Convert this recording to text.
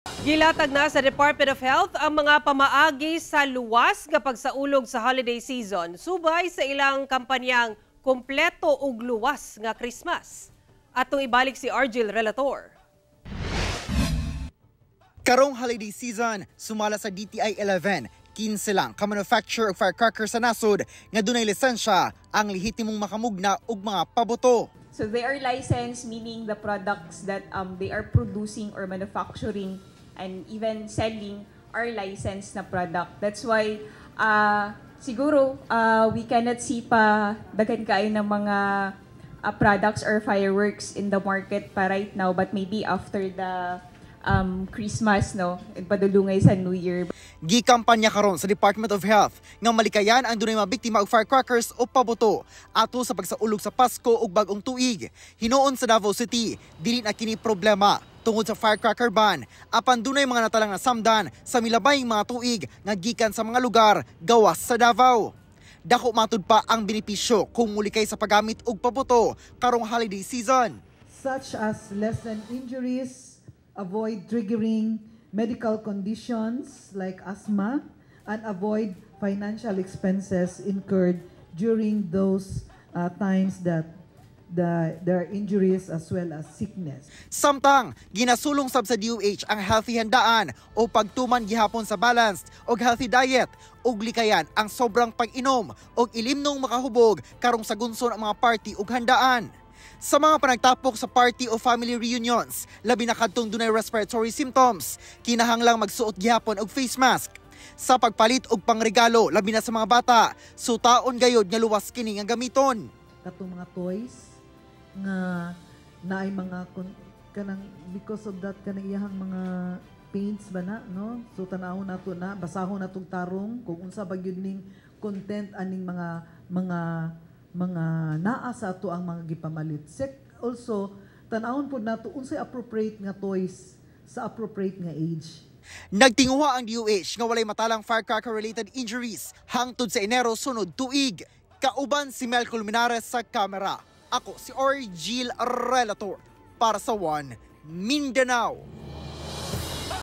Gilatag na sa Department of Health ang mga pamaagi sa luwas nga pagsaulog sa holiday season, subay sa ilang kampanyang kompleto ug luwas nga Christmas. Atong ibalik si Argel Relator. Karong holiday season, sumala sa DTI 11, 15 lang ka-manufacturer og firecracker sa nasod nga dunay lisensya ang lehitimong makamugna og mga paboto. So they are licensed, meaning the products that they are producing or manufacturing and even selling are licensed na product. That's why siguro we cannot see pa daghan kaayo ng mga products or fireworks in the market pa right now, but maybe after the Christmas, no, padulungay sa New Year. Gikampanya karon sa Department of Health nga malikayan ang dunay mga biktima og firecrackers o paboto ato sa pagsaulog sa Pasko ug bag-ong tuig. Hinuon sa Davao City, dili na kini problema tungod sa firecracker ban apan dunay mga natalang nasamdan sa milabayng mga tuig nga gikan sa mga lugar gawas sa Davao. Dako matud pa ang benepisyo kung mulikay sa paggamit og paboto karong holiday season, such as lessen injuries, avoid triggering medical conditions like asthma, and avoid financial expenses incurred during those times that there are injuries as well as sickness. Samtang ginasulong sab sa DOH ang healthy handaan o pagtuman gihapon sa balanced o healthy diet ug likayan ang sobrang pag-inom og ilimnong makahubog karong sagunson ang mga party ug handaan. Sa mga panagtapok sa party o family reunions, labi na kadtong dunay respiratory symptoms, kinahanglang magsuot gihapon og face mask. Sa pagpalit og pangregalo, labi na sa mga bata, sutaon gayod nga luwas kini nga gamiton. Katong mga toys nga naay mga kanang because of that kanang iyahang mga paints ba na, no? So tanawon nato na, basahon natong tarong kung unsa ba gyud ning content aning mga naa sa ato ang mga gipamalit. Also, tanawon pod nato unsay appropriate nga toys sa appropriate nga age. Nagtinguha ang DOH nga walay matalang firecracker-related injuries hangtod sa Enero sunod tuig. Kauban si Mel Colmenares sa kamera. Ako si Argel Relator para sa One Mindanao.